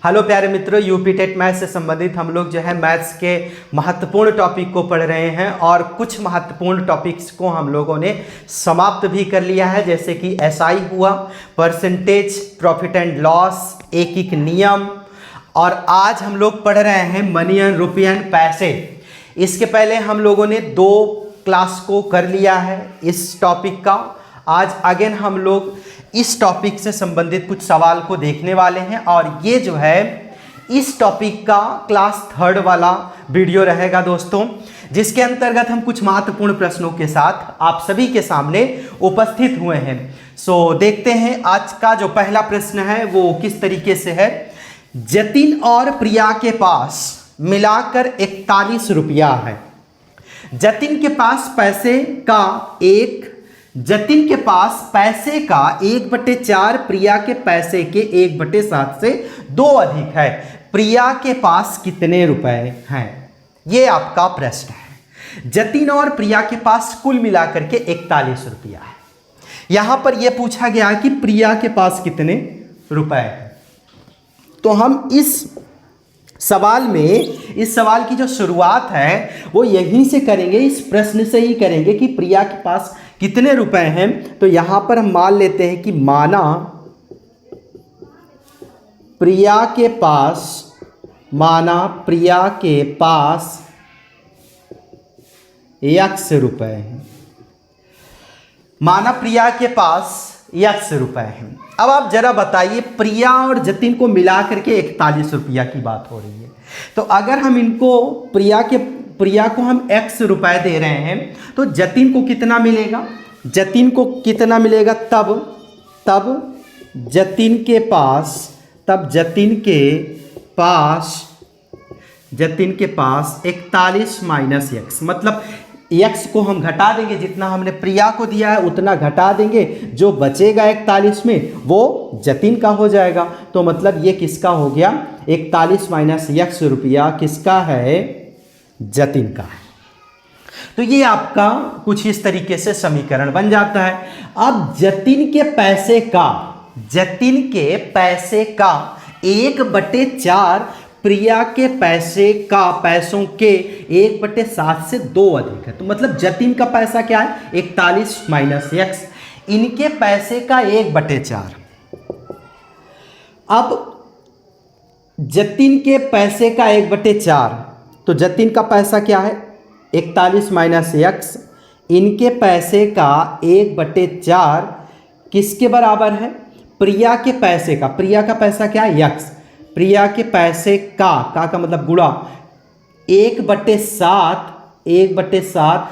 Hello प्यारे मित्रों, UP TET maths से संबंधित हम लोग जो है मैथ्स के महत्वपूर्ण टॉपिक को पढ़ रहे हैं और कुछ महत्वपूर्ण टॉपिक्स को हम लोगों ने समाप्त भी कर लिया है, जैसे कि एसआई हुआ, परसेंटेज, प्रॉफिट एंड लॉस, एक नियम, और आज हम लोग पढ़ रहे हैं मनी एंड रुपये एंड पैसे। इसके पहले हम लोगों ने 2 क्लास को कर लिया है इस टॉपिक का। आज अगेन हम लोग इस टॉपिक से संबंधित कुछ सवाल को देखने वाले हैं और ये जो है इस टॉपिक का क्लास 3 वाला वीडियो रहेगा दोस्तों, जिसके अंतर्गत हम कुछ महत्वपूर्ण प्रश्नों के साथ आप सभी के सामने उपस्थित हुए हैं। देखते हैं आज का जो पहला प्रश्न है वो किस तरीके से है। जतिन और प्रिया के पास मिलाकर 41 रुपया है। जतिन के पास पैसे का 1/4 प्रिया के पैसे के 1/7 से 2 अधिक है। प्रिया के पास कितने रुपए हैं? ये आपका प्रश्न है। जतिन और प्रिया के पास कुल मिलाकर के 41 रुपया है। यहां पर यह पूछा गया कि प्रिया के पास कितने रुपए हैं। तो हम इस सवाल की जो शुरुआत है वो यहीं से करेंगे, इस प्रश्न से ही करेंगे कि प्रिया के पास कितने रुपए हैं। तो यहां पर हम मान लेते हैं कि माना प्रिया के पास x रुपए हैं। माना प्रिया के पास x रुपए हैं। अब आप जरा बताइए, प्रिया और जतिन को मिला करके 41 रुपया की बात हो रही है। तो अगर हम इनको प्रिया को हम x रुपए दे रहे हैं तो जतिन को कितना मिलेगा? तब जतिन के पास 41 माइनस x, मतलब x को हम घटा देंगे, जितना हमने प्रिया को दिया है उतना घटा देंगे, जो बचेगा 41 में वो जतिन का हो जाएगा। तो मतलब ये किसका हो गया? 41 माइनस x रुपया किसका है? जतिन का है। तो ये आपका कुछ इस तरीके से समीकरण बन जाता है। अब जतिन के पैसे का 1/4 प्रिया के पैसों के 1/7 से 2 अधिक है। तो मतलब जतिन का पैसा क्या है? 41 माइनस x, इनके पैसे का 1/4। अब जतिन के पैसे का 1/4, तो जतिन का पैसा क्या है? 41 माइनस x, इनके पैसे का 1/4 किसके बराबर है? प्रिया के पैसे का। प्रिया का पैसा क्या है? x। प्रिया के पैसे का मतलब गुणा 1/7,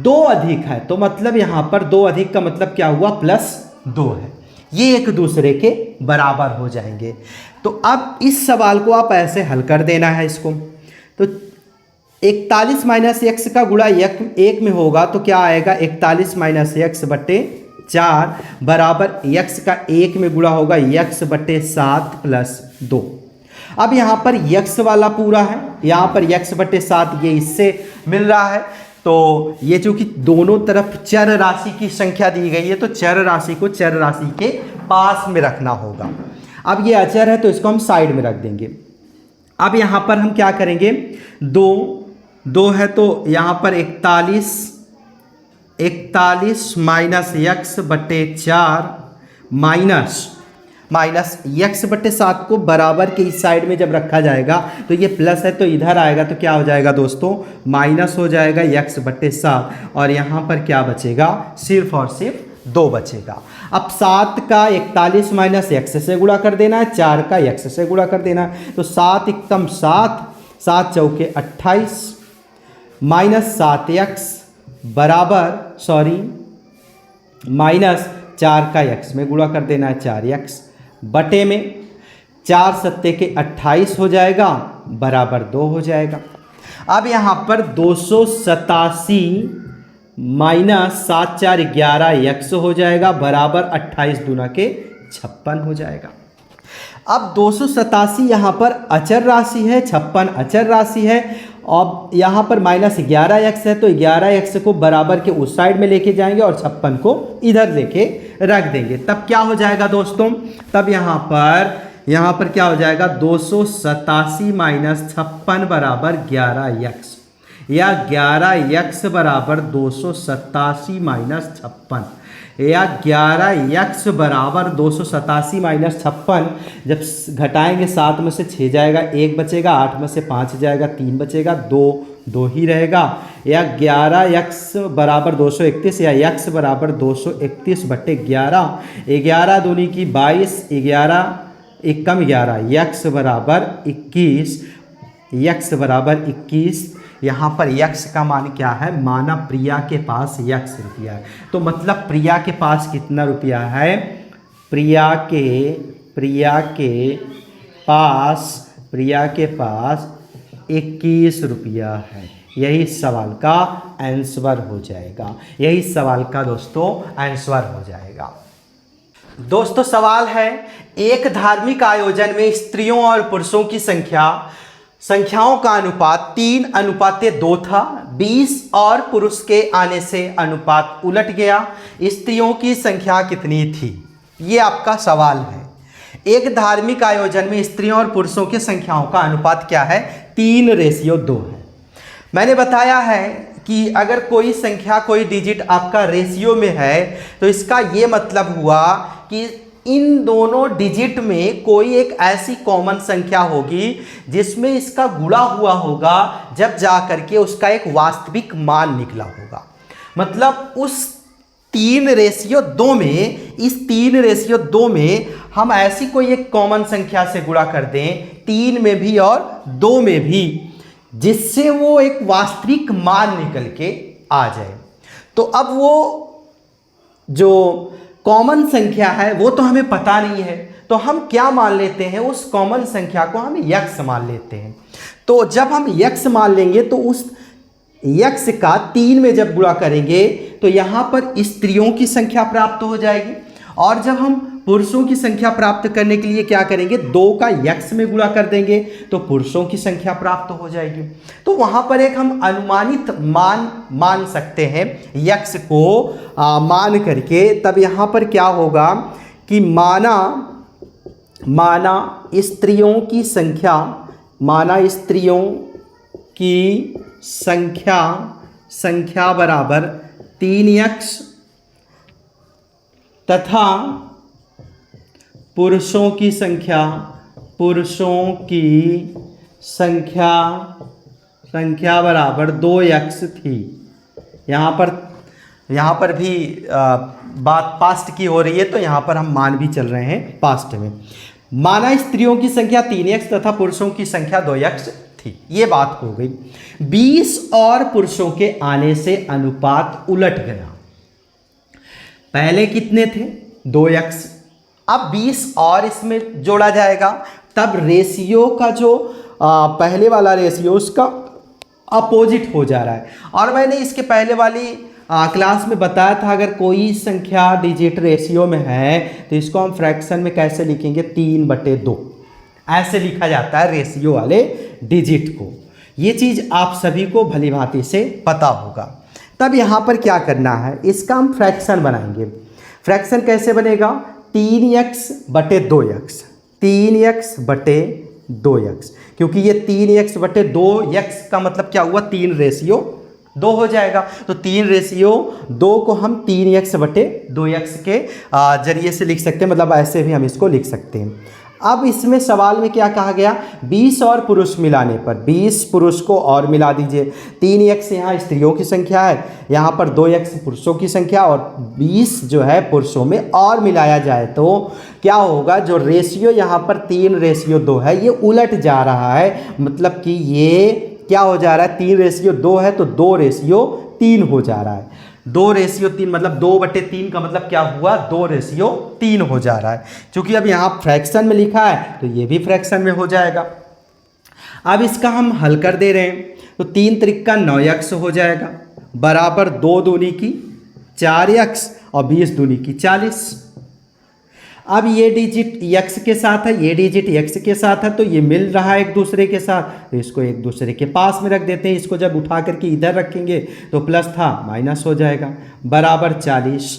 2 अधिक है। तो मतलब यहां पर 2 अधिक का मतलब क्या हुआ? +2 है। ये एक दूसरे के बराबर हो जाएंगे। तो अब इस सवाल को आप ऐसे हल कर देना है इसको। तो 41 माइनस x का गुणा 1 में होगा तो क्या आएगा? 41 माइनस x/4 बराबर x का 1 में गुणा होगा x/7 + 2। अब यहाँ पर x वाला पूरा है, यहाँ पर x/7 ये इससे मिल रहा है। तो ये चूंकि दोनों तरफ चर राशि की संख्या दी गई है तो चर राशि को चर राशि के पास में रखना होगा। अब ये अचर है तो इसको हम साइड में रख देंगे। अब यहाँ पर हम क्या करेंगे? 2 है तो यहाँ पर 41 माइनस x/4 माइनस x/7 को बराबर के इस साइड में जब रखा जाएगा तो ये प्लस है तो इधर आएगा तो क्या हो जाएगा दोस्तों? माइनस हो जाएगा x/7, और यहाँ पर क्या बचेगा? सिर्फ और सिर्फ 2 बचेगा। अब 7 का 41 माइनस x से गुणा कर देना है, 4 का x से गुणा कर देना है। तो 7 एकम 7, 7 चौके 28 माइनस 7x माइनस 4 का x में गुणा कर देना है, 4x बटे में 4 सत्ते के 28 हो जाएगा बराबर 2 हो जाएगा। अब यहाँ पर 287 माइनस 7 4 11 x हो जाएगा बराबर 28 दूना के 56 हो जाएगा। अब 287 यहाँ पर अचर राशि है, 56 अचर राशि है। अब यहाँ पर माइनस 11x है तो 11x को बराबर के उस साइड में लेके जाएंगे और 56 को इधर लेके रख देंगे। तब क्या हो जाएगा दोस्तों? तब यहाँ पर यहाँ पर क्या हो जाएगा 287 माइनस 56 बराबर 11x, या 11x बराबर 287 माइनस 56, या 11x बराबर 287 माइनस 56। जब घटाएंगे 7 में से 6 जाएगा, 1 बचेगा, 8 में से 5 जाएगा, 3 बचेगा, 2 ही रहेगा, या 11x बराबर 231, या x बराबर 231 बटे 11, 11 दूनी की 22, 11 एकम 11, x बराबर 21, x बराबर 21। यहाँ पर x का मान क्या है, माना प्रिया के पास x रुपया है, तो मतलब प्रिया के पास कितना रुपया है, प्रिया के पास 21 रुपया है। यही सवाल का आंसर हो जाएगा, यही सवाल का दोस्तों आंसर हो जाएगा। दोस्तों सवाल है, एक धार्मिक आयोजन में स्त्रियों और पुरुषों की संख्याओं का अनुपात 3:2 था। 20 और पुरुष के आने से अनुपात उलट गया। स्त्रियों की संख्या कितनी थी? ये आपका सवाल है। एक धार्मिक आयोजन में स्त्रियों और पुरुषों की संख्याओं का अनुपात क्या है? 3:2 है। मैंने बताया है कि अगर कोई संख्या, कोई डिजिट आपका रेशियो में है तो इसका ये मतलब हुआ कि इन दोनों डिजिट में कोई एक ऐसी कॉमन संख्या होगी जिसमें इसका गुणा हुआ होगा, जब जा करके उसका एक वास्तविक मान निकला होगा। मतलब उस 3:2 में, इस 3:2 में हम ऐसी कोई एक कॉमन संख्या से गुणा कर दें, 3 में भी और 2 में भी, जिससे वो एक वास्तविक मान निकल के आ जाए। तो अब वो जो कॉमन संख्या है वो तो हमें पता नहीं है, तो हम क्या मान लेते हैं, उस कॉमन संख्या को हम x मान लेते हैं। तो जब हम x मान लेंगे तो उस x का 3 में जब गुणा करेंगे तो यहाँ पर स्त्रियों की संख्या प्राप्त हो जाएगी, और जब हम पुरुषों की संख्या प्राप्त करने के लिए क्या करेंगे, 2 का x में गुणा कर देंगे तो पुरुषों की संख्या प्राप्त हो जाएगी। तो वहाँ पर एक हम अनुमानित मान सकते हैं x को मान करके। तब यहाँ पर क्या होगा कि माना स्त्रियों की संख्या बराबर 3x तथा पुरुषों की संख्या बराबर 2x थी। यहाँ पर भी बात पास्ट की हो रही है, तो यहाँ पर हम मान भी चल रहे हैं पास्ट में। माना स्त्रियों की संख्या 3x तथा पुरुषों की संख्या 2x थी। ये बात हो गई। 20 और पुरुषों के आने से अनुपात उलट गया। पहले कितने थे? 2x। अब 20 और इसमें जोड़ा जाएगा, तब रेशियो का जो पहले वाला रेशियो उसका अपोजिट हो जा रहा है। और मैंने इसके पहले वाली क्लास में बताया था, अगर कोई संख्या डिजिट रेशियो में है तो इसको हम फ्रैक्शन में कैसे लिखेंगे, 3/2 ऐसे लिखा जाता है रेशियो वाले डिजिट को। ये चीज़ आप सभी को भली भांति से पता होगा। तब यहाँ पर क्या करना है, इसका हम फ्रैक्शन बनाएंगे। फ्रैक्शन कैसे बनेगा, 3x/2x, 3x/2x, क्योंकि ये 3x/2x का मतलब क्या हुआ, 3:2 हो जाएगा। तो 3:2 को हम 3x/2x के जरिए से लिख सकते हैं, मतलब ऐसे भी हम इसको लिख सकते हैं। अब इसमें सवाल में क्या कहा गया, 20 और पुरुष मिलाने पर, 20 पुरुष को और मिला दीजिए। 3x यहाँ स्त्रियों की संख्या है, यहाँ पर 2x पुरुषों की संख्या, और 20 जो है पुरुषों में और मिलाया जाए तो क्या होगा, जो रेशियो यहाँ पर 3:2 है ये उलट जा रहा है। मतलब कि ये क्या हो जा रहा है, 3:2 है तो 2:3 हो जा रहा है। 2:3 मतलब 2/3 का मतलब क्या हुआ, 2:3 हो जा रहा है। क्योंकि अब यहाँ फ्रैक्शन में लिखा है तो ये भी फ्रैक्शन में हो जाएगा। अब इसका हम हल कर दे रहे हैं, तो 3 त्रिक 9x हो जाएगा, बराबर 2 दूनी की 4x और 20 दूनी की 40। अब ये डिजिट x के साथ है, ये डिजिट x के साथ है, तो ये मिल रहा है एक दूसरे के साथ, तो इसको एक दूसरे के पास में रख देते हैं। इसको जब उठा करके इधर रखेंगे तो प्लस था माइनस हो जाएगा, बराबर 40।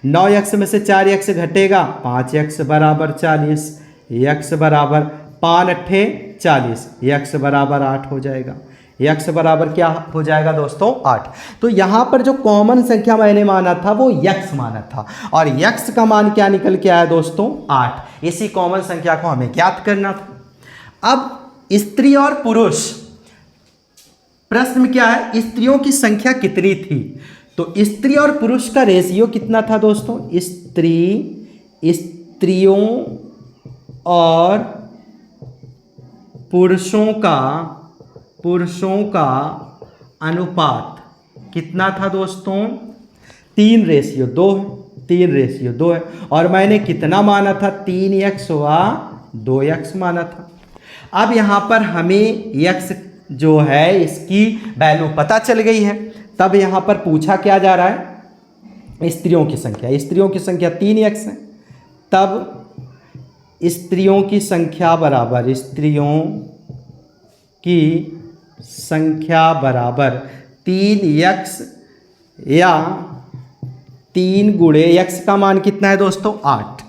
9x में से 4x घटेगा, 5x बराबर 40, यक्स बराबर 5 अट्ठे 40, यक्स बराबर 8 हो जाएगा। यक्स बराबर क्या हो जाएगा दोस्तों? 8। तो यहाँ पर जो कॉमन संख्या मैंने माना था वो यक्स माना था, और यक्स का मान क्या निकल के आया दोस्तों? 8। इसी कॉमन संख्या को हमें ज्ञात करना था। अब स्त्री और पुरुष, प्रश्न में क्या है? स्त्रियों की संख्या कितनी थी? तो स्त्री और पुरुष का रेशियो कितना था दोस्तों? स्त्रियों और पुरुषों का अनुपात कितना था दोस्तों? 3:2 है। 3:2 है। और मैंने कितना माना था? 3x व 2x माना था। अब यहाँ पर हमें x जो है इसकी वैल्यू पता चल गई है। तब यहाँ पर पूछा क्या जा रहा है? स्त्रियों की संख्या। स्त्रियों की संख्या 3x है। तब स्त्रियों की संख्या बराबर 3x या 3 गुणे x का मान कितना है दोस्तों? 8।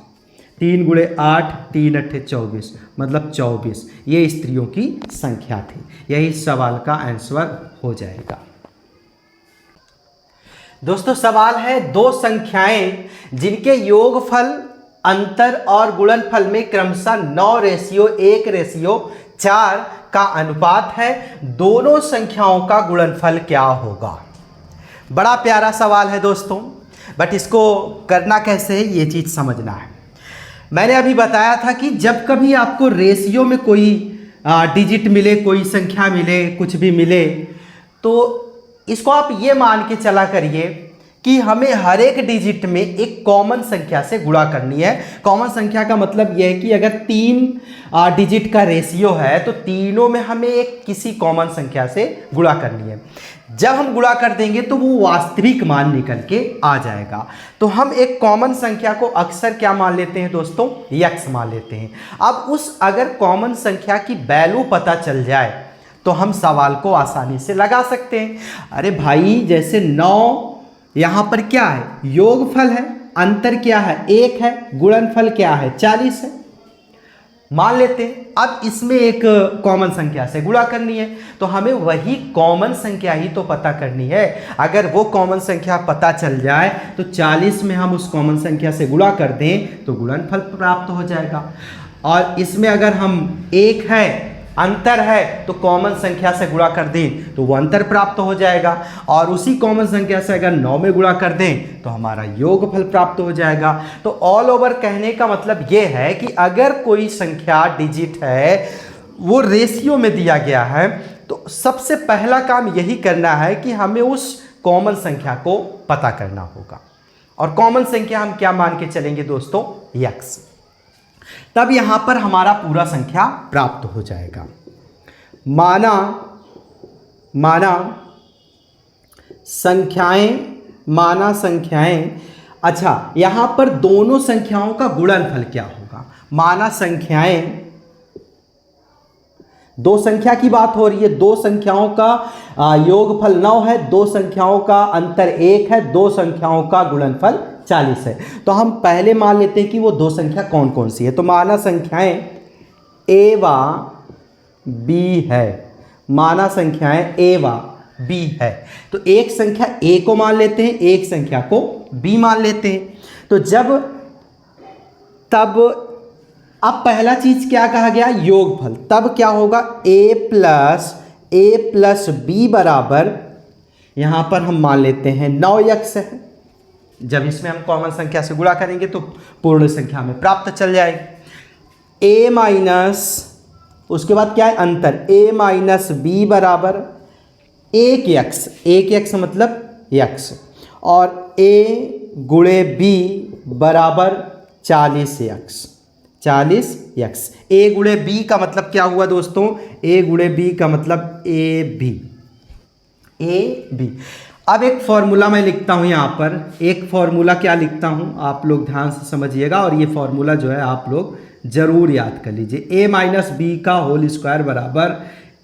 3 गुणे 8, 3 अट्ठे 24, मतलब 24। ये स्त्रियों की संख्या थी। यही सवाल का आंसर हो जाएगा। दोस्तों सवाल है, दो संख्याएं जिनके योगफल, अंतर और गुणनफल में क्रमशः 9:1:4 का अनुपात है, दोनों संख्याओं का गुणनफल क्या होगा? बड़ा प्यारा सवाल है दोस्तों, बट इसको करना कैसे है ये चीज़ समझना है। मैंने अभी बताया था कि जब कभी आपको रेशियो में कोई डिजिट मिले, कोई संख्या मिले, कुछ भी मिले, तो इसको आप ये मान के चला करिए कि हमें हर एक डिजिट में एक कॉमन संख्या से गुणा करनी है। कॉमन संख्या का मतलब यह है कि अगर 3 डिजिट का रेशियो है तो तीनों में हमें एक किसी कॉमन संख्या से गुणा करनी है। जब हम गुणा कर देंगे तो वो वास्तविक मान निकल के आ जाएगा। तो हम एक कॉमन संख्या को अक्सर क्या मान लेते हैं दोस्तों? यक्स मान लेते हैं। अब उस अगर कॉमन संख्या की वैल्यू पता चल जाए तो हम सवाल को आसानी से लगा सकते हैं। अरे भाई, जैसे 9 यहाँ पर क्या है? योगफल है। अंतर क्या है? 1 है। गुणनफल क्या है? 40 है। मान लेते हैं। अब इसमें एक कॉमन संख्या से गुणा करनी है, तो हमें वही कॉमन संख्या ही तो पता करनी है। अगर वो कॉमन संख्या पता चल जाए तो 40 में हम उस कॉमन संख्या से गुणा कर दें तो गुणनफल प्राप्त हो जाएगा। और इसमें अगर हम 1 है, अंतर है, तो कॉमन संख्या से गुणा कर दें तो वो अंतर प्राप्त हो जाएगा। और उसी कॉमन संख्या से अगर 9 में गुणा कर दें तो हमारा योगफल प्राप्त हो जाएगा। तो ऑल ओवर कहने का मतलब ये है कि अगर कोई संख्या डिजिट है, वो रेशियो में दिया गया है, तो सबसे पहला काम यही करना है कि हमें उस कॉमन संख्या को पता करना होगा। और कॉमन संख्या हम क्या मान के चलेंगे दोस्तों? यक्स। तब यहां पर हमारा पूरा संख्या प्राप्त हो जाएगा। माना संख्याएं। अच्छा, यहां पर दोनों संख्याओं का गुणनफल क्या होगा? माना संख्याएं, दो संख्या की बात हो रही है। दो संख्याओं का योगफल 9 है, दो संख्याओं का अंतर 1 है, दो संख्याओं का गुणनफल 40 है। तो हम पहले मान लेते हैं कि वो दो संख्या कौन कौन सी है। तो माना संख्याएं a व b है। माना संख्याएं a व b है। तो एक संख्या a को मान लेते हैं, एक संख्या को b मान लेते हैं। तो तब अब पहला चीज क्या कहा गया? योगफल। तब क्या होगा? a प्लस b बराबर, यहां पर हम मान लेते हैं 9x है। जब इसमें हम कॉमन संख्या से गुणा करेंगे तो पूर्ण संख्या में प्राप्त चल जाएगी। a माइनस, उसके बाद क्या है? अंतर। a माइनस b बराबर 1x। 1x मतलब x। और a गुणे b बराबर 40x। 40x। a गुणे b का मतलब क्या हुआ दोस्तों? a गुणे b का मतलब ab। अब एक फॉर्मूला मैं लिखता हूं यहां पर। एक फॉर्मूला क्या लिखता हूं, आप लोग ध्यान से समझिएगा, और ये फॉर्मूला जो है आप लोग जरूर याद कर लीजिए। a माइनस बी का होल स्क्वायर बराबर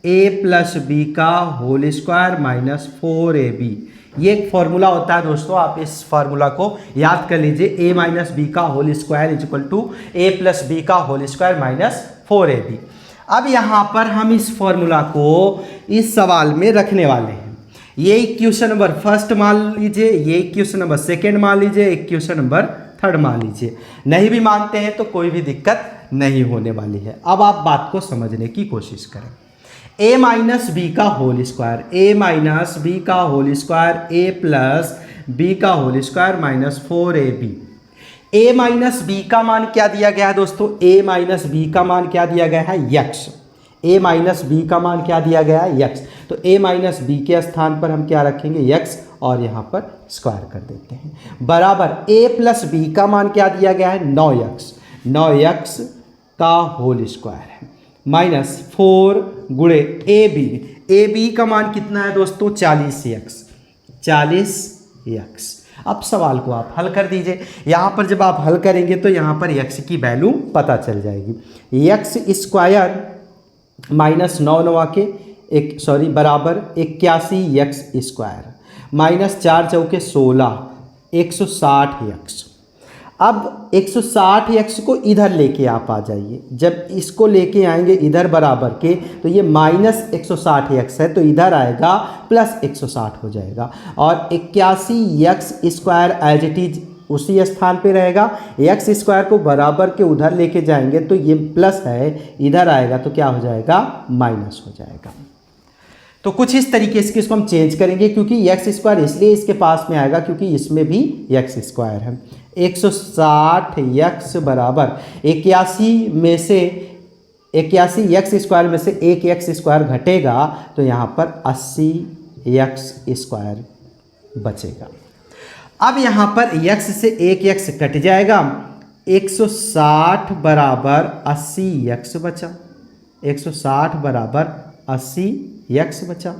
a प्लस बी का होल स्क्वायर माइनस 4ab। ये एक फॉर्मूला होता है दोस्तों, आप इस फॉर्मूला को याद कर लीजिए, a माइनस बी का whole square is equal to a plus B का होल स्क्वायर माइनस 4ab। अब यहाँ पर हम इस फॉर्मूला को इस सवाल में रखने वाले हैं। ये इक्वेशन नंबर फर्स्ट मान लीजिए, ये इक्वेशन नंबर सेकेंड मान लीजिए, इक्वेशन नंबर थर्ड मान लीजिए। नहीं भी मानते हैं तो कोई भी दिक्कत नहीं होने वाली है। अब आप बात को समझने की कोशिश करें। a माइनस बी का whole square, a minus B का whole square, a plus B का whole square minus 4ab। a minus B का मान क्या दिया गया है दोस्तों? a माइनस बी का मान क्या दिया गया है? x। a माइनस बी का मान क्या दिया गया है? x। तो a माइनस बी के स्थान पर हम क्या रखेंगे? x, और यहाँ पर स्क्वायर कर देते हैं, बराबर a प्लस बी का मान क्या दिया गया है? 9x। 9x का होल स्क्वायर है माइनस 4 गुणे ए बी का मान कितना है दोस्तों? 40x। 40x। अब सवाल को आप हल कर दीजिए। यहाँ पर जब आप हल करेंगे तो यहाँ पर x की वैल्यू पता चल जाएगी। x स्क्वायर माइनस 9 9 के बराबर 81x स्क्वायर माइनस 4 चौके 16, 160x। अब 160x को इधर लेके आप आ जाइए। जब इसको लेके आएंगे इधर बराबर के, तो ये माइनस 160x है तो इधर आएगा प्लस 160 हो जाएगा, और 81x square as it is उसी स्थान पे रहेगा। x स्क्वायर को बराबर के उधर लेके जाएंगे तो ये प्लस है, इधर आएगा तो क्या हो जाएगा? माइनस हो जाएगा। तो कुछ इस तरीके से इसको हम चेंज करेंगे, क्योंकि x स्क्वायर इसलिए इसके पास में आएगा क्योंकि इसमें भी x स्क्वायर है। 160x बराबर 81 में से 81x स्क्वायर में से एक x स्क्वायर घटेगा तो यहाँ पर 80x स्क्वायर बचेगा। अब यहाँ पर x से एक x कट जाएगा, 160 बराबर 80x बचा। 160 बराबर 80x बचा।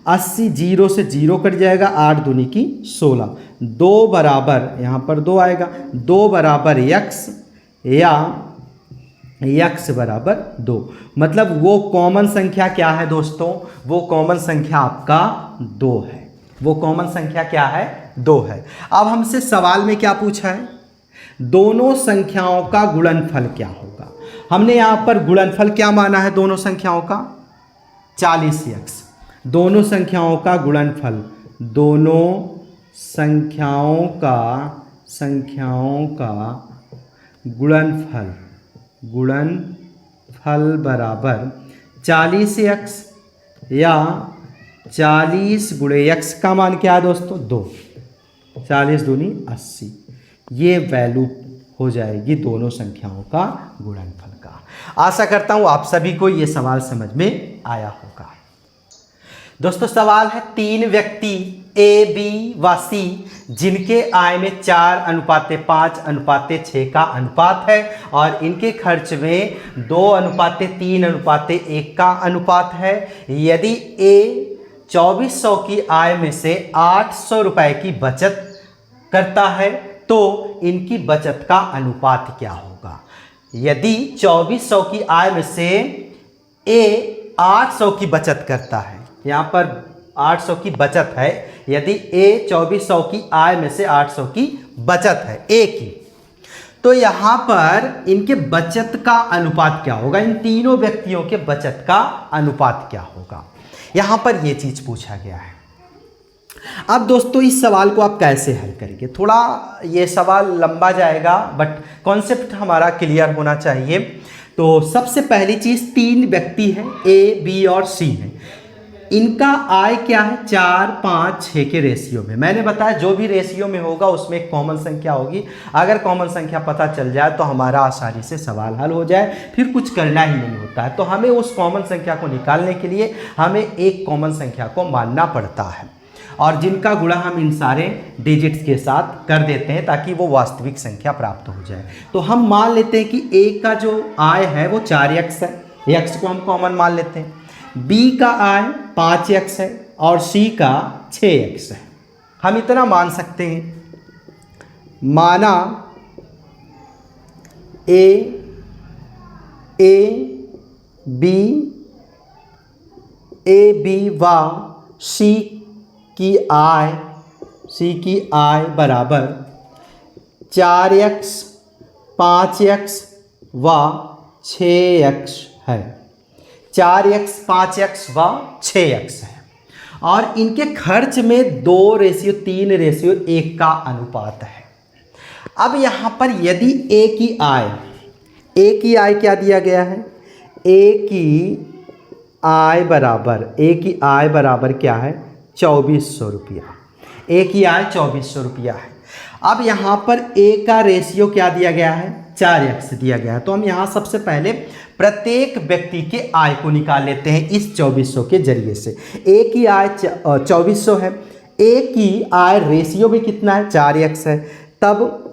80 जीरो से जीरो कट जाएगा, 8 दूनी की 16। 2 बराबर यहाँ पर 2 आएगा, 2 बराबर x या x बराबर 2। मतलब वो कॉमन संख्या क्या है दोस्तों? वो कॉमन संख्या आपका 2 है। वो कॉमन संख्या क्या है? 2 है। अब हमसे सवाल में क्या पूछा है? दोनों संख्याओं का गुणनफल क्या होगा। हमने यहाँ पर गुणनफल क्या माना है दोनों संख्याओं का? 40x। दोनों संख्याओं का गुणनफल, दोनों संख्याओं का गुणनफल बराबर 40x या 40 गुणे x का मान क्या है दोस्तों? 2। 40 दूनी 80। ये वैल्यू हो जाएगी दोनों संख्याओं का गुणनफल का। आशा करता हूँ आप सभी को ये सवाल समझ में आया होगा। दोस्तों सवाल है, 3 व्यक्ति A, B व C जिनके आय में 4:5:6 का अनुपात है और इनके खर्च में 2:3:1 का अनुपात है। यदि A 2400 की आय में से 800 रुपये की बचत करता है तो इनकी बचत का अनुपात क्या होगा। यदि 2400 की आय में से A 800 की बचत करता है, यहाँ पर 800 की बचत है, यदि A 2400 की आय में से 800 की बचत है A की, तो यहाँ पर इनके बचत का अनुपात क्या होगा। इन तीनों व्यक्तियों के बचत का अनुपात क्या होगा, यहाँ पर ये चीज़ पूछा गया है। अब दोस्तों इस सवाल को आप कैसे हल करेंगे, थोड़ा ये सवाल लंबा जाएगा बट कॉन्सेप्ट हमारा क्लियर होना चाहिए। तो सबसे पहली चीज़, 3 व्यक्ति हैं A, B और C हैं। इनका आय क्या है? 4, 5, 6 के रेशियो में। मैंने बताया जो भी रेशियो में होगा उसमें एक कॉमन संख्या होगी। अगर कॉमन संख्या पता चल जाए तो हमारा आसानी से सवाल हल हो जाए, फिर कुछ करना ही नहीं होता है। तो हमें उस कॉमन संख्या को निकालने के लिए हमें एक कॉमन संख्या को मानना पड़ता है, और जिनका गुणा हम इन सारे डिजिट्स के साथ कर देते हैं ताकि वो वास्तविक संख्या प्राप्त हो जाए। तो हम मान लेते हैं कि A का जो आय है वो 4x है, x को हम कॉमन मान लेते हैं। B का आय 5x है और C का 6x है। हम इतना मान सकते हैं, माना A, B व C की आय सी की आय बराबर 4x 5x व 6x है। 4x 5x व 6x है और इनके खर्च में 2:3:1 का अनुपात है। अब यहाँ पर यदि ए की आय क्या दिया गया है? ए की आय बराबर क्या है? 2400 रुपया। ए की आय 2400 रुपया है। अब यहाँ पर ए का रेशियो क्या दिया गया है? 4x दिया गया है। तो हम यहाँ सबसे पहले प्रत्येक व्यक्ति के आय को निकाल लेते हैं इस 2400 के जरिए से। ए की आय 2400 है। ए की आय रेशियो भी कितना है? 4x है। तब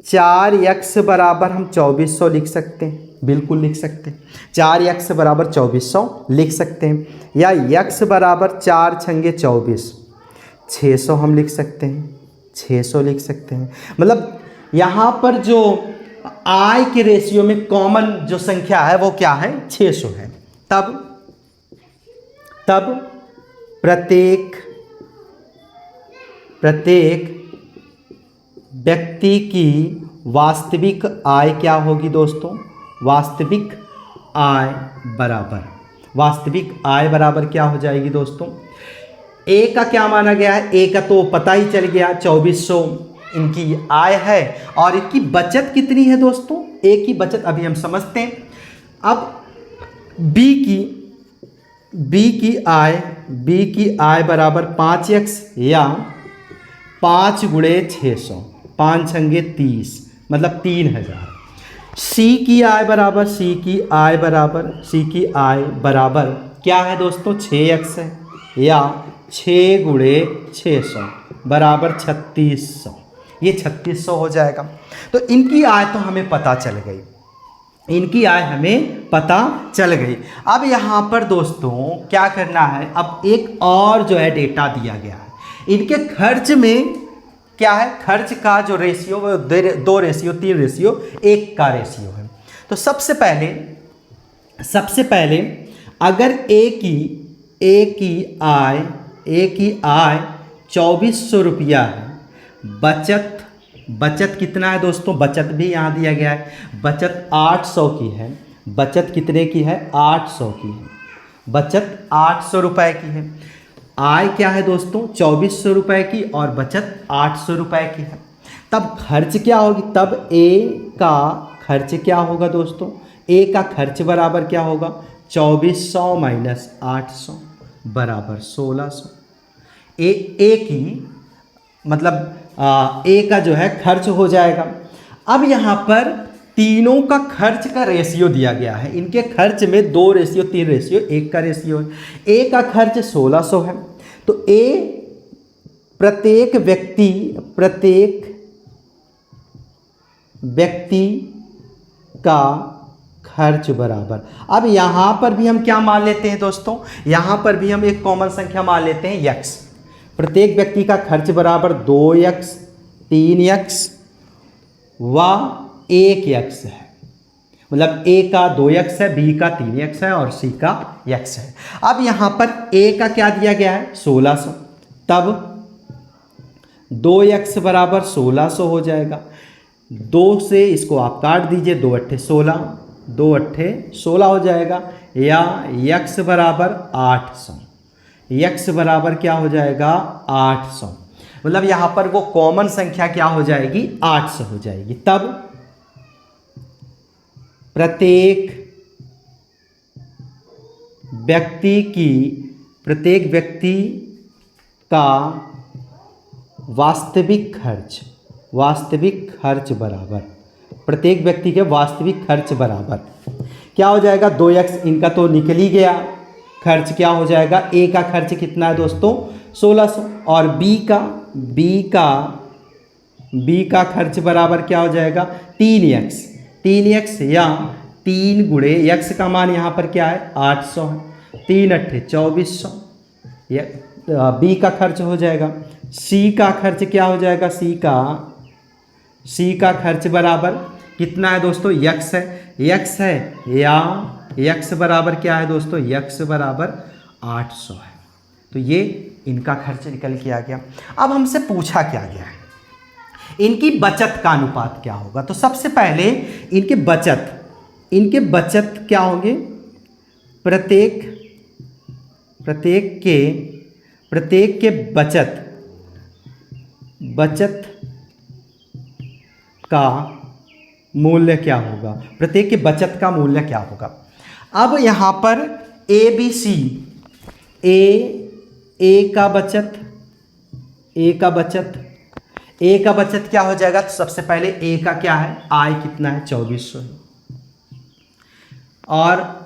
4x बराबर हम 2400 लिख सकते हैं, बिल्कुल लिख सकते हैं। 4x बराबर 2400 लिख सकते हैं, या x बराबर 4 छंगे 24, 600 हम लिख सकते हैं, 600 लिख सकते हैं। मतलब यहाँ पर जो आय के रेशियो में कॉमन जो संख्या है वो क्या है? 600 है। तब प्रत्येक व्यक्ति की वास्तविक आय क्या होगी दोस्तों? वास्तविक आय बराबर क्या हो जाएगी दोस्तों? ए का क्या माना गया है? ए का तो पता ही चल गया, 2400 इनकी आय है। और इनकी बचत कितनी है दोस्तों? ए की बचत अभी हम समझते हैं। अब बी की आय बराबर 5x या 5 गुणे 600, 5 छंगे 30, मतलब 3000। सी की आय बराबर क्या है दोस्तों? 6x है, या 6 गुणे 600 बराबर 3600। ये 3600 हो जाएगा। तो इनकी आय तो हमें पता चल गई, अब यहाँ पर दोस्तों क्या करना है? अब एक और जो है डेटा दिया गया है। इनके खर्च में क्या है? खर्च का जो रेशियो वो 2:3:1 का रेशियो है। तो सबसे पहले अगर ए की आय 2400 रुपया है, बचत कितना है दोस्तों? बचत भी यहाँ दिया गया है। बचत 800 की है। बचत कितने की है? 800 की है। बचत 800 रुपए की है। आय क्या है दोस्तों? 2400 रुपए की और बचत 800 रुपए की है। तब खर्च क्या होगी? तब ए का खर्च क्या होगा दोस्तों? ए का खर्च बराबर क्या होगा? 2400 माइनस 800 बराबर 1600। ए की मतलब ए का जो है खर्च हो जाएगा। अब यहाँ पर तीनों का खर्च का रेशियो दिया गया है। इनके खर्च में 2:3:1 का रेशियो है। ए का खर्च 1600 है। तो ए प्रत्येक व्यक्ति का खर्च बराबर। अब यहाँ पर भी हम क्या मान लेते हैं दोस्तों? यहाँ पर भी हम एक कॉमन संख्या मान लेते हैं, x। प्रत्येक व्यक्ति का खर्च बराबर 2x 3x व 1x है। मतलब a का 2x है, b का 3x है और c का x है। अब यहाँ पर a का क्या दिया गया है? 1600। तब 2x बराबर 1600 हो जाएगा। 2 से इसको आप काट दीजिए, 2 अट्ठे 16, 2 अट्ठे 16 हो जाएगा, या x बराबर 800। x बराबर क्या हो जाएगा? 800। मतलब यहाँ पर वो कॉमन संख्या क्या हो जाएगी? 800 हो जाएगी। तब प्रत्येक व्यक्ति का वास्तविक खर्च बराबर, प्रत्येक व्यक्ति के वास्तविक खर्च बराबर क्या हो जाएगा? 2x इनका तो निकल ही गया। खर्च क्या हो जाएगा? ए का खर्च कितना है दोस्तों? 1600। और बी का खर्च बराबर क्या हो जाएगा? 3x या 3 गुणे x का मान यहाँ पर क्या है? 800 है। 3 अट्ठे 2400, बी का खर्च हो जाएगा। सी का खर्च क्या हो जाएगा? सी का खर्च बराबर कितना है दोस्तों? x है, या x बराबर क्या है दोस्तों? x बराबर 800 है। तो ये इनका खर्च निकल के आ गया। अब हमसे पूछा क्या गया है, इनकी बचत का अनुपात क्या होगा। तो सबसे पहले इनके बचत क्या होंगे, प्रत्येक के बचत का मूल्य क्या होगा, प्रत्येक के बचत का मूल्य क्या होगा। अब यहाँ पर ABC, ए का बचत क्या हो जाएगा। तो सबसे पहले ए का क्या है, आय कितना है 2400 है, और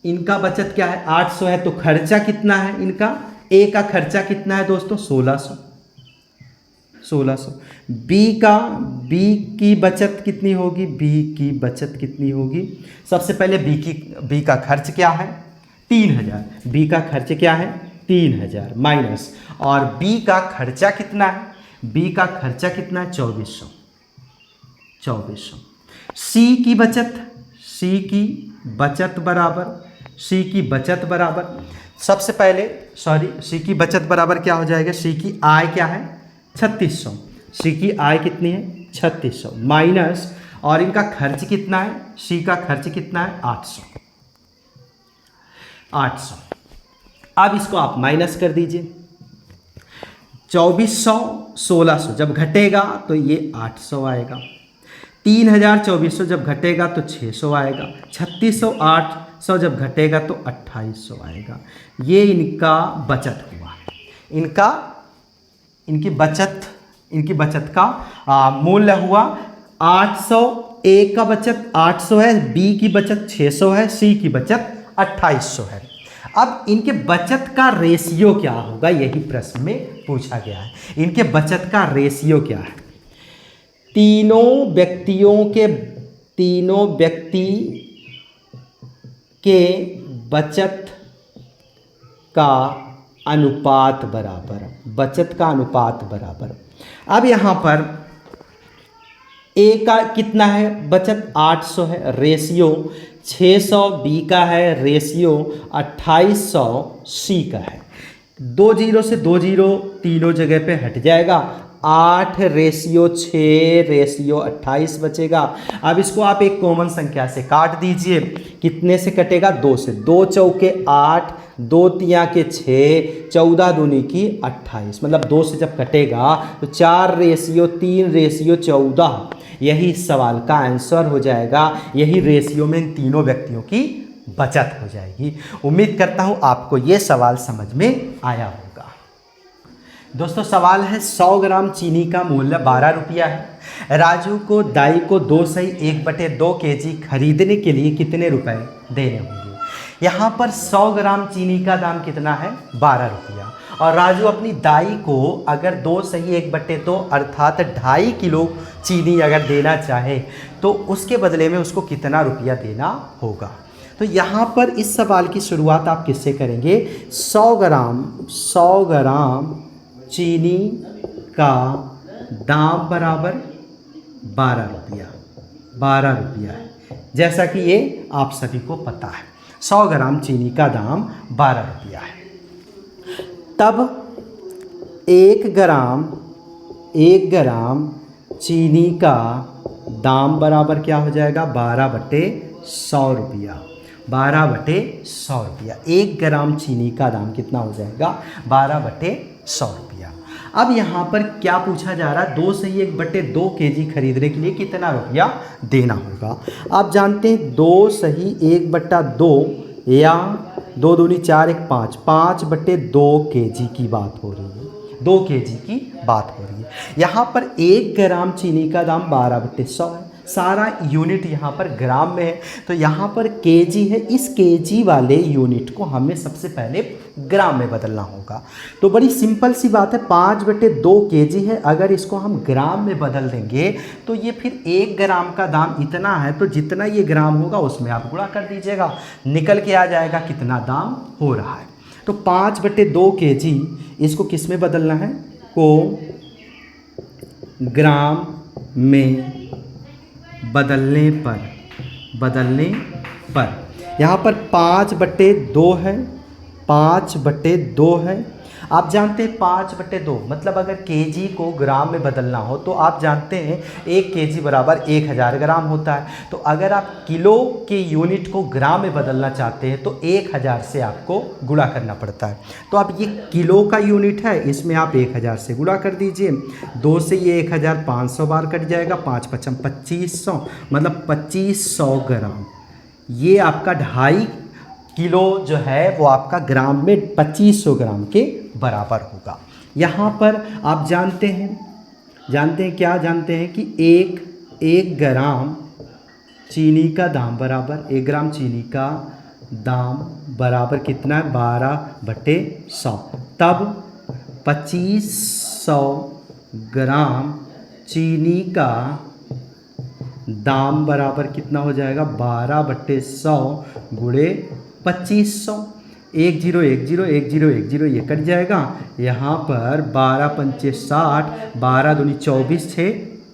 इनका बचत क्या है 800 है। तो खर्चा कितना है इनका, ए का खर्चा कितना है दोस्तों 1600। बी की बचत कितनी होगी, सबसे पहले बी का खर्च क्या है 3000, बी का खर्च क्या है 3000 माइनस, और बी का खर्चा कितना है, 2400। सी की बचत बराबर सबसे पहले सी की बचत बराबर क्या हो जाएगा, सी की आय क्या है 3600, सी की आय कितनी है 3600 माइनस, और इनका खर्च कितना है, सी का खर्च कितना है 800। अब इसको आप माइनस कर दीजिए, 2400 1600 जब घटेगा तो ये 800 आएगा, 3000 जब घटेगा तो 600 आएगा, 3600 800 जब घटेगा तो 2800 आएगा। ये इनका बचत हुआ, इनकी बचत का मूल्य हुआ 800। ए का बचत 800 है, बी की बचत 600 है, सी की बचत 2800 है। अब इनके बचत का रेशियो क्या होगा, यही प्रश्न में पूछा गया है। इनके बचत का रेशियो क्या है, तीनों व्यक्ति के बचत का अनुपात बराबर। अब यहाँ पर ए का कितना है बचत 800 है, रेशियो 600 बी का है, रेशियो 2800 सी का है। 2 0 से 2 0 तीनों जगह पे हट जाएगा, 8 रेशियो 6 रेशियो 28 बचेगा। अब इसको आप एक कॉमन संख्या से काट दीजिए, कितने से कटेगा 2 से, 2 चौके 8, 2 तिया के 6, 14 दूनी की 28, मतलब 2 से जब कटेगा तो 4 रेशियो 3 रेशियो 14, यही सवाल का आंसर हो जाएगा। यही रेशियो में इन तीनों व्यक्तियों की बचत हो जाएगी। उम्मीद करता हूँ आपको ये सवाल समझ में आया होगा। दोस्तों सवाल है 100 ग्राम चीनी का मूल्य 12 रुपया है। राजू को दाई को 2 सही 1/2 केजी खरीदने के लिए कितने रुपए देने होंगे। यहाँ पर 100 ग्राम चीनी का दाम कितना है 12 रुपया, और राजू अपनी दाई को अगर 2 सही 1/2 अर्थात 2.5 किलो चीनी अगर देना चाहे तो उसके बदले में उसको कितना रुपया देना होगा। तो यहाँ पर इस सवाल की शुरुआत आप किससे करेंगे, 100 ग्राम चीनी का दाम बराबर 12 रुपया है, जैसा कि ये आप सभी को पता है 100 ग्राम चीनी का दाम 12 रुपया है। तब 1 ग्राम चीनी का दाम बराबर क्या हो जाएगा 12/100 रुपया। 12/100 रुपया, 1 ग्राम चीनी का दाम कितना हो जाएगा 12/100 रुपया। अब यहाँ पर क्या पूछा जा रहा है, 2 सही 1/2 केजी खरीदने के लिए कितना रुपया देना होगा। आप जानते हैं 2 सही 1/2 या 2 दूनी 4 1 5, 5/2 केजी की बात हो रही है, 2 केजी की बात हो रही है। यहाँ पर 1 ग्राम चीनी का दाम 12/100 है, सारा यूनिट यहाँ पर ग्राम में है, तो यहाँ पर केजी है, इस केजी वाले यूनिट को हमें सबसे पहले ग्राम में बदलना होगा। तो बड़ी सिंपल सी बात है, 5/2 केजी है, अगर इसको हम ग्राम में बदल देंगे तो ये फिर 1 ग्राम का दाम इतना है, तो जितना ये ग्राम होगा उसमें आप गुणा कर दीजिएगा, निकल के आ जाएगा कितना दाम हो रहा है। तो 5/2 केजी इसको किस में बदलना है, को ग्राम में बदलने पर यहाँ पर 5/2 है, 5/2 है, आप जानते हैं 5/2, मतलब अगर केजी को ग्राम में बदलना हो तो आप जानते हैं 1 केजी बराबर 1000 ग्राम होता है। तो अगर आप किलो के यूनिट को ग्राम में बदलना चाहते हैं तो 1000 से आपको गुणा करना पड़ता है। तो अब ये किलो का यूनिट है, इसमें आप 1000 से गुणा कर दीजिए, 2 से ये 1500 बार कट जाएगा, 5 × 5 = 2500, मतलब 2500 ग्राम। ये आपका 2.5 किलो जो है वो आपका ग्राम में 2500 ग्राम के बराबर होगा। यहाँ पर आप जानते हैं क्या जानते हैं कि एक ग्राम चीनी का दाम बराबर, 1 ग्राम चीनी का दाम बराबर कितना है, 12/100। तब 2500 ग्राम चीनी का दाम बराबर कितना हो जाएगा, 12/100 गुणे 2500। 1 0 1 0 1 0 1 0 ये कट जाएगा। यहाँ पर 12 × 5 = 60, 12 दूनी 24, 6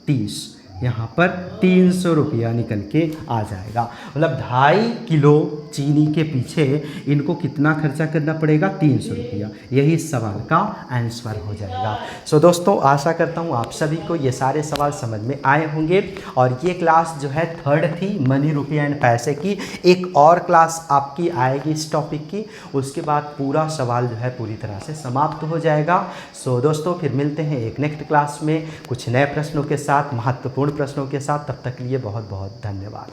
30, यहाँ पर 300 रुपया निकल के आ जाएगा। मतलब 2.5 किलो चीनी के पीछे इनको कितना खर्चा करना पड़ेगा, 300 रुपया। यही सवाल का आंसर हो जाएगा। सो दोस्तों, आशा करता हूँ आप सभी को ये सारे सवाल समझ में आए होंगे। और ये क्लास जो है 3rd थी मनी, रुपया एंड पैसे की। एक और क्लास आपकी आएगी इस टॉपिक की, उसके बाद पूरा सवाल जो है पूरी तरह से समाप्त हो जाएगा। सो दोस्तों, फिर मिलते हैं एक नेक्स्ट क्लास में कुछ नए प्रश्नों के साथ, महत्वपूर्ण प्रश्नों के साथ। तब तक के लिए बहुत बहुत धन्यवाद।